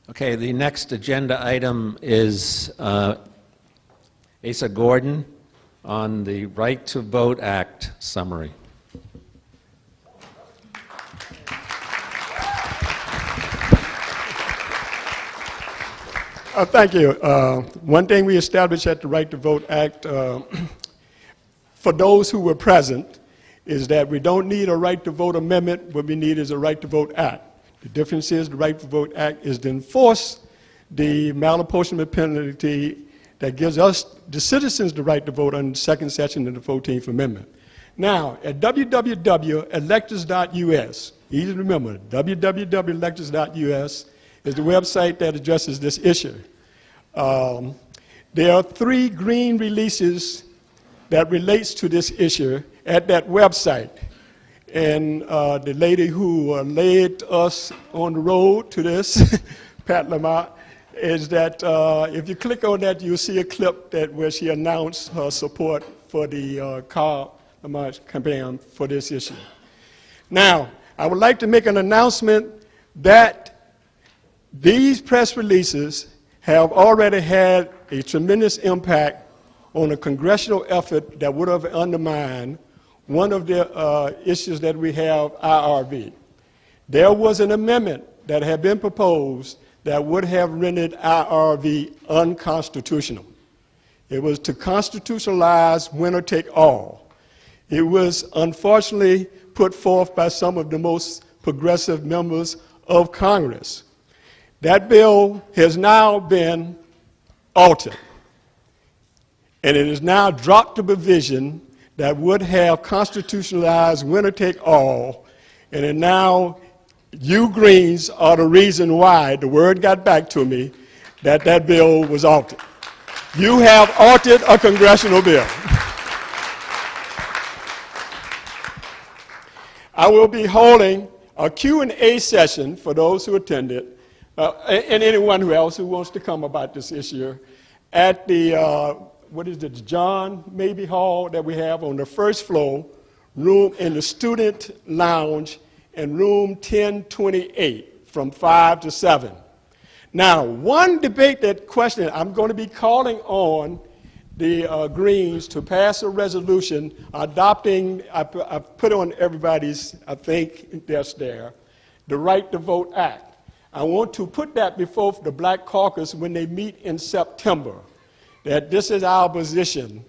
Okay, the next agenda item is Asa Gordon on the Right to Vote Act summary. Thank you. One thing we established at the Right to Vote Act for those who were present is that we don't need a right to vote amendment. What we need is a right to vote act. The difference is the Right to Vote Act is to enforce the malapportionment penalty that gives us, the citizens, the right to vote under the second section of the 14th Amendment. Now, at www.electors.us, easy to remember, www.electors.us is the website that addresses this issue. There are 3 green releases that relates to this issue at that website. And the lady who led us on the road to this, Pat Lamont, is that if you click on that, you'll see a clip where she announced her support for the Lamont campaign for this issue. Now, I would like to make an announcement that these press releases have already had a tremendous impact on a congressional effort that would have undermined one of the issues that we have, IRV. There was an amendment that had been proposed that would have rendered IRV unconstitutional. It was to constitutionalize winner take all. It was unfortunately put forth by some of the most progressive members of Congress. That bill has now been altered, and it has now dropped the provision that would have constitutionalized winner take all, and then now you Greens are the reason why, the word got back to me, that bill was altered. You have altered a congressional bill. I will be holding a Q&A session for those who attended, and anyone else who wants to come about this issue, at the John Mabee Hall that we have on the first floor, room in the student lounge, and room 1028 from 5 to 7. Now, one debate question, I'm going to be calling on the Greens to pass a resolution adopting, I put on everybody's, I think that's there, the Right to Vote Act. I want to put that before the Black Caucus when they meet in September, that this is our position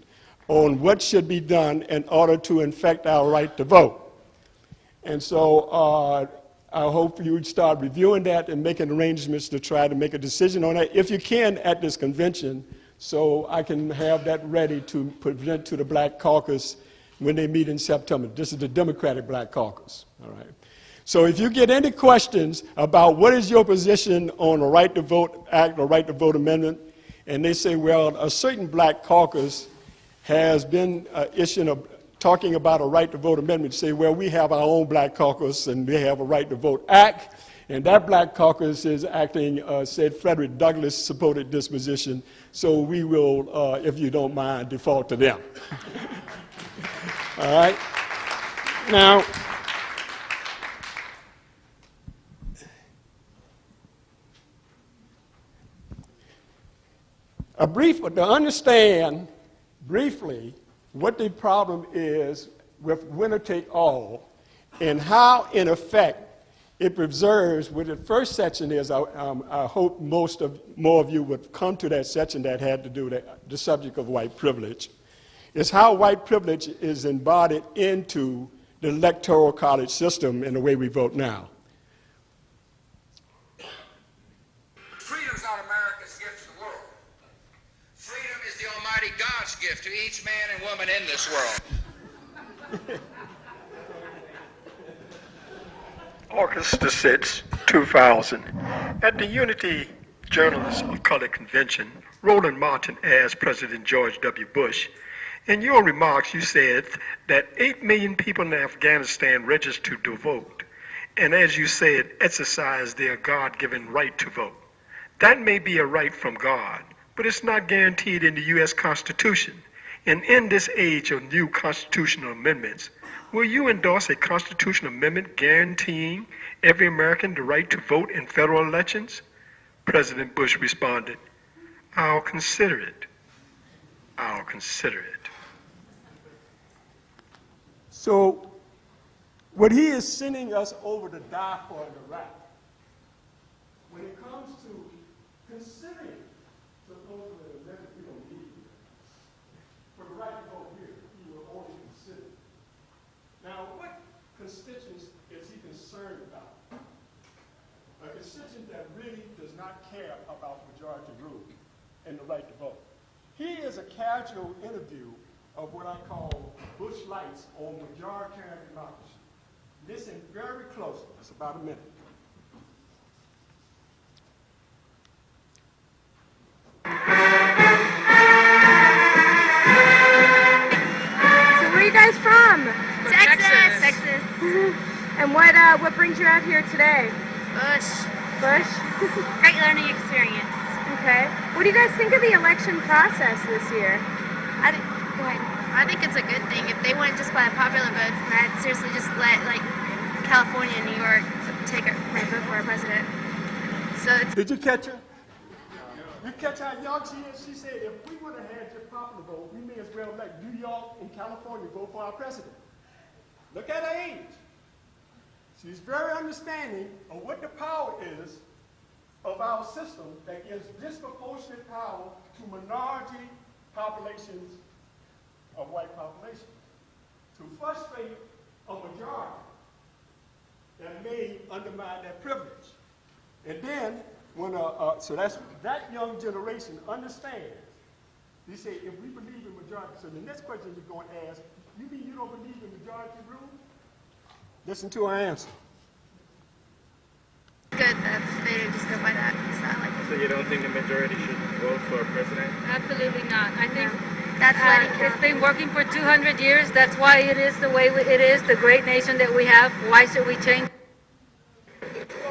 on what should be done in order to effect our right to vote. And so I hope you would start reviewing that and making arrangements to try to make a decision on that, if you can, at this convention, so I can have that ready to present to the Black Caucus when they meet in September. This is the Democratic Black Caucus, all right? So if you get any questions about what is your position on a Right to Vote Act or Right to Vote Amendment, and they say, well, a certain Black Caucus has been talking about a Right to Vote Amendment, say, well, we have our own Black Caucus and they have a Right to Vote Act, and that Black Caucus is acting, said Frederick Douglass supported this position, so we will, if you don't mind, default to them. All right? Now, to understand briefly what the problem is with winner take all and how, in effect, it preserves what the first section is. I hope more of you would come to that section that had to do with the subject of white privilege. It's how white privilege is embodied into the electoral college system in the way we vote now. Freedom's not America's gift to the world. Freedom is the Almighty God's gift to each man and woman in this world. August the 6th, 2000, at the Unity Journalists of Color Convention, Roland Martin asked President George W. Bush, in your remarks you said that 8 million people in Afghanistan registered to vote, and as you said, exercise their God-given right to vote. That may be a right from God, but it's not guaranteed in the U.S. Constitution. And in this age of new constitutional amendments, will you endorse a constitutional amendment guaranteeing every American the right to vote in federal elections? President Bush responded, "I'll consider it. I'll consider it." So what he is sending us over to die for in Iraq, when it comes to considering, supposedly, that we don't need it, for the right to vote here, he will only consider. Now, what constituents is he concerned about? A constituent that really does not care about majority rule and the right to vote. He is a casual interview of what I call Bush lights on majoritarian democracy. Listen very closely. It's about a minute. So where are you guys from? Texas. Texas. And what brings you out here today? Bush. Bush? Great learning experience. Okay. What do you guys think of the election process this year? Go ahead. I think it's a good thing. If they went just by popular votes, and I'd seriously just let California and New York vote for our president. So it's. Did you catch her? You catch how young she is? She said if we would have had just popular vote, we may as well let New York and California vote for our president. Look at her age. She's very understanding of what the power is of our system that gives disproportionate power to minority populations of white population to frustrate a majority that may undermine that privilege. And then, when so that's that young generation understands. They say, if we believe in majority, so the next question you're going to ask, you mean you don't believe in majority rule? Listen to her answer. Good that they didn't just go by that. It's not like So you don't think the majority should vote for a president? Absolutely not. I think that's why it's been working for 200 years. That's why it is the way it is, the great nation that we have. Why should we change?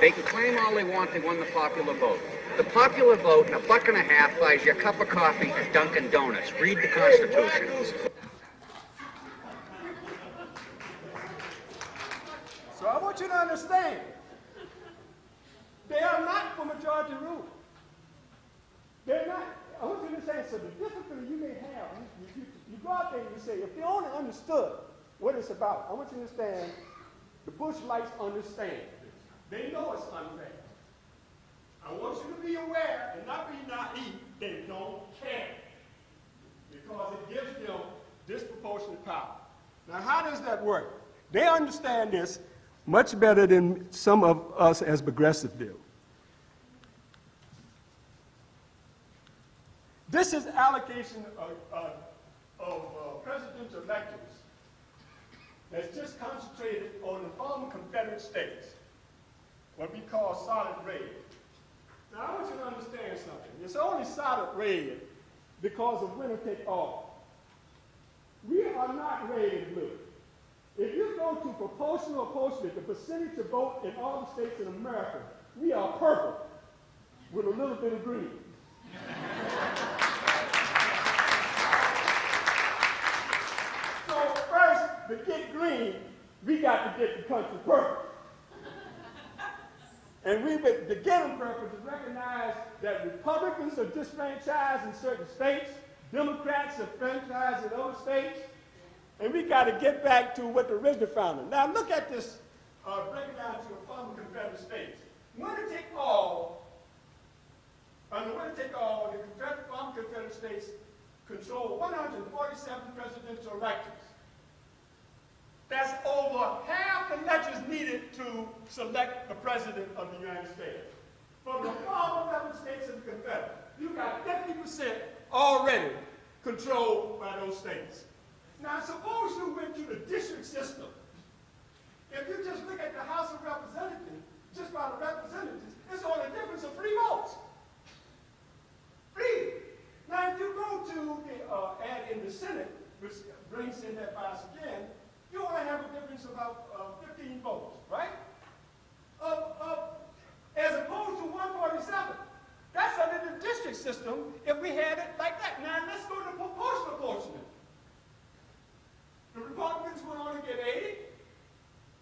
They can claim all they want they won the popular vote. The popular vote in $1.50 buys you a cup of coffee at Dunkin' Donuts. Read the Constitution. So I want you to understand, they are not for majority rule. They're not. I want you to understand, so the difficulty you may have, you go out there and you say, if they only understood what it's about, I want you to understand, the Bush lights understand. They know it's unfair. I want you to be aware and not be naive. They don't care because it gives them disproportionate power. Now, how does that work? They understand this much better than some of us as progressives do. This is allocation of presidential electors that's just concentrated on the former Confederate states, what we call solid red. Now, I want you to understand something. It's only solid red because of winner take all. We are not red and blue. If you go to proportional apportionment, the percentage of vote in all the states in America, we are purple with a little bit of green. So first, to get green, we got to get the country purple. And to get them purple to recognize that Republicans are disfranchised in certain states, Democrats are franchised in other states, and we got to get back to what the original founding. Now look at this, break it down to the former Confederate states. Winner take all, under winner take all, the former Confederate states control 147 presidential electors. That's over half the electors needed to select the president of the United States. From the former 11 states of the Confederate, you got 50% already controlled by those states. Now, suppose you went to the district system. If you just look at the House of Representatives, just by the representatives, it's only a difference of 3 votes. 3. Now, if you go to the add in the Senate, which brings in that bias again, you only have a difference of about 15 votes, right? As opposed to 147. That's under the district system if we had it like that. Now, let's go to proportional apportionment. The Republicans would only get 80.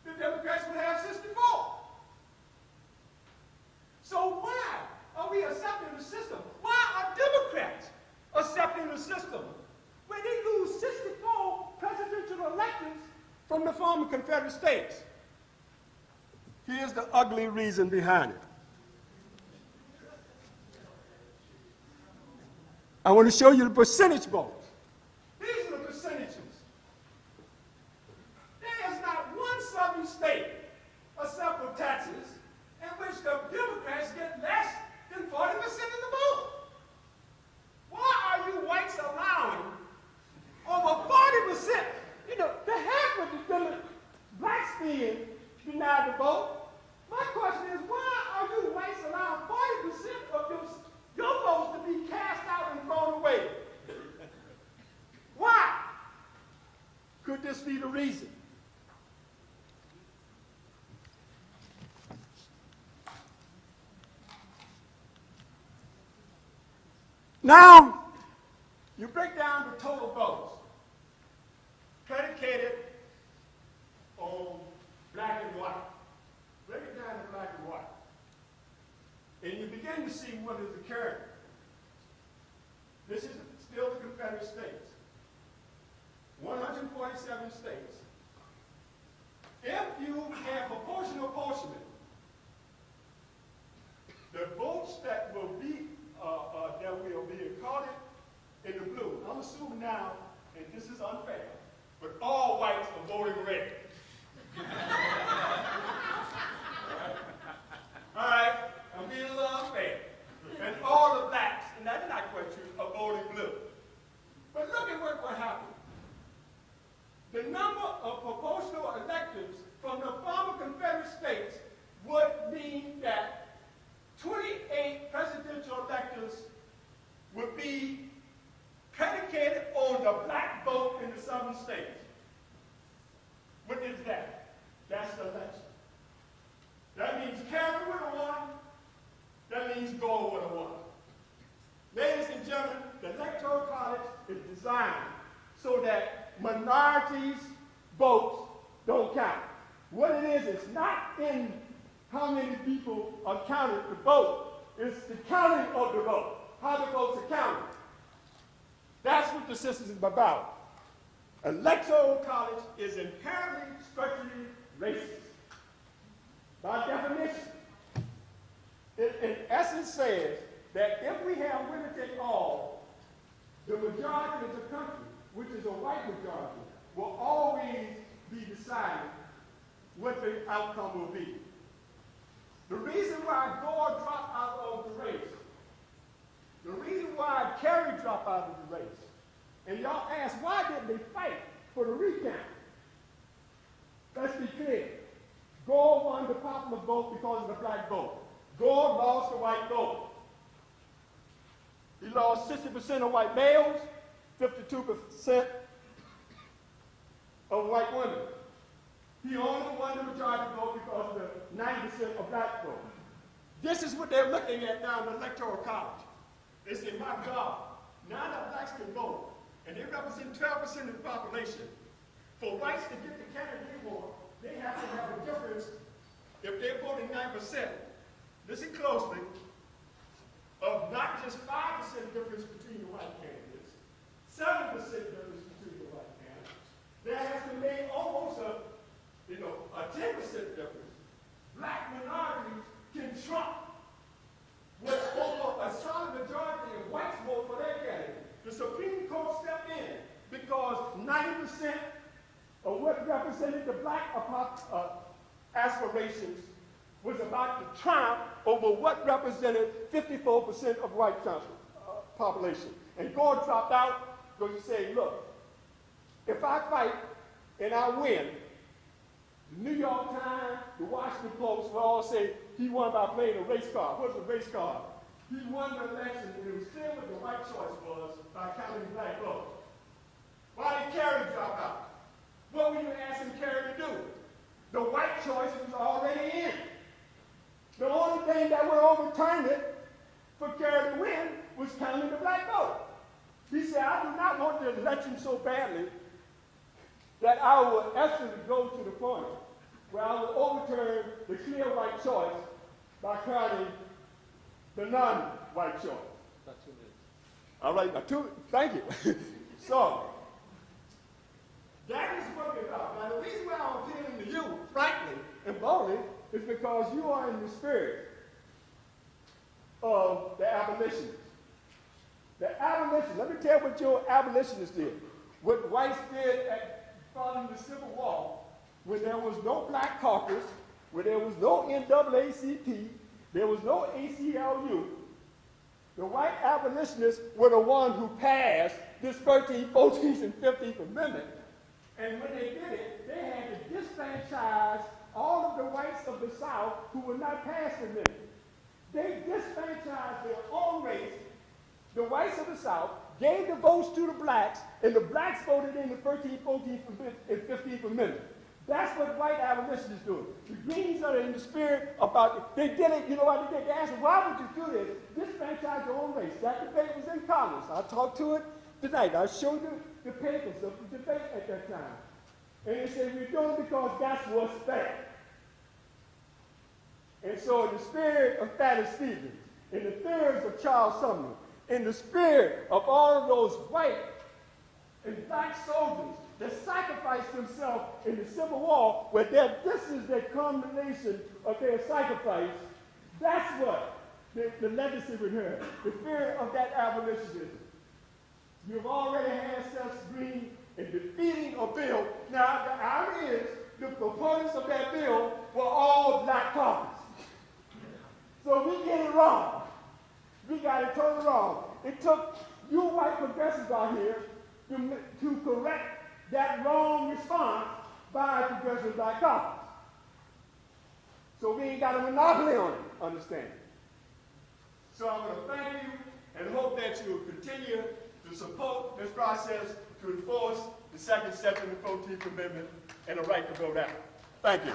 The Democrats would have 64. from the former Confederate States. Here's the ugly reason behind it. I want to show you the percentage votes. These are the percentages. There is not one southern state, except for Texas, in which the Democrats get less than 40% of the vote. Why are you whites allowing over 40%? You know, the heck with the blacks being denied the vote. My question is, why are you whites allowing 40% of your votes to be cast out and thrown away? Why? Could this be the reason? Now, you break down the total votes predicated on black and white. Break it down to black and white. And you begin to see what is occurring. This is still the Confederate States. 147 states. If you have proportional apportionment, the votes that will be recorded in the blue. I'm assuming now, and this is unfair, but all whites are voting red. All right, I'm being a little unfair. And all the blacks, and that's not quite true, are voting blue. But look at what happened. The number of proportional electors from the former Confederate States would mean that 28 presidential electors would be predicated on the black vote in the southern states. What is that? That's the election. That means Carey would have won. That means Gore would have won. Ladies and gentlemen, the Electoral College is designed so that minorities' votes don't count. What it is, it's not in how many people are counted to vote. It's the counting of the vote, how the votes are counted. That's what the system is about. Electoral college is inherently structurally racist. By definition, it in essence says that if we have winner take all, the majority of the country, which is a white majority, will always be deciding what the outcome will be. The reason why Gore dropped out of the race, the reason why Kerry dropped out of the race, and y'all ask, why didn't they fight for the recount? Let's be clear. Gore won the popular vote because of the black vote. Gore lost the white vote. He lost 60% of white males, 52% of white women. He only won the majority vote because of the 90% of black vote. This is what they're looking at down in the Electoral College. They say, my God, now that blacks can vote, and they represent 12% of the population, for whites to get the candidate they want, they have to have a difference, if they're voting 9%, listen closely, of not just 5% difference between the white candidates, 7% difference between the white candidates. There has to be almost a 10% difference. Black minorities can trump with over a solid majority of whites vote for their candidate. The Supreme Court stepped in because 90% of what represented the black aspirations was about to triumph over what represented 54% of white population. And Gore dropped out because he said, look, if I fight and I win, the New York Times, the Washington Post will all say he won by playing a race card. What's a race card? He won the election and it was clear what the right choice was by counting black votes. Why did Kerry drop out? What were you asking Kerry to do? The white choice was already in. The only thing that would overturn it for Kerry to win was counting the black vote. He said, I do not want the election so badly that I will actually go to the point where I will overturn the clear white choice by counting the non-white choice. About 2 minutes. All right, thank you. So, That is what we're about. Now, the reason why I'm appealing to you, frankly and boldly, is because you are in the spirit of the abolitionists. The abolitionists, let me tell you what your abolitionists did. What whites did following the Civil War, when there was no black caucus, when there was no NAACP, there was no ACLU, the white abolitionists were the ones who passed this 13th, 14th, and 15th Amendment. And when they did it, they had to disfranchise all of the whites of the South who would not pass the amendment. They disfranchised their own race. The whites of the South gave the votes to the blacks, and the blacks voted in the 13th, 14th, and 15th Amendment. That's what white abolitionists do. The Greens are in the spirit about it. They did it, you know what they did? They asked, why would you do this? Disfranchise your own race. That debate was in Congress. I talked to it tonight. I showed you the papers of the debate at that time. And they said, we're doing it because that's what's fair. And so in the spirit of Thaddeus Stevens, in the theories of Charles Sumner, in the spirit of all of those white and black soldiers that sacrificed themselves in the Civil War, where this is their culmination of their sacrifice, that's what the legacy would have, the spirit of that abolitionism. You've already had Seth Green in defeating a bill. Now, the irony is, the proponents of that bill were all black caucus. So we get it wrong. We got it totally wrong. It took you white progressives out here to correct that wrong response by progressive black caucus. So we ain't got a monopoly on it, understand? So I'm going to thank you and hope that you will continue to support this process to enforce the second step in the 14th Amendment and the right to vote out. Thank you.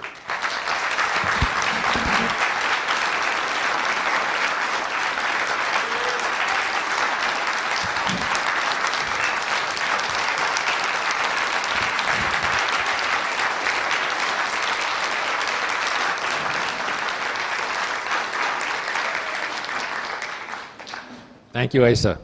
Thank you, Asa.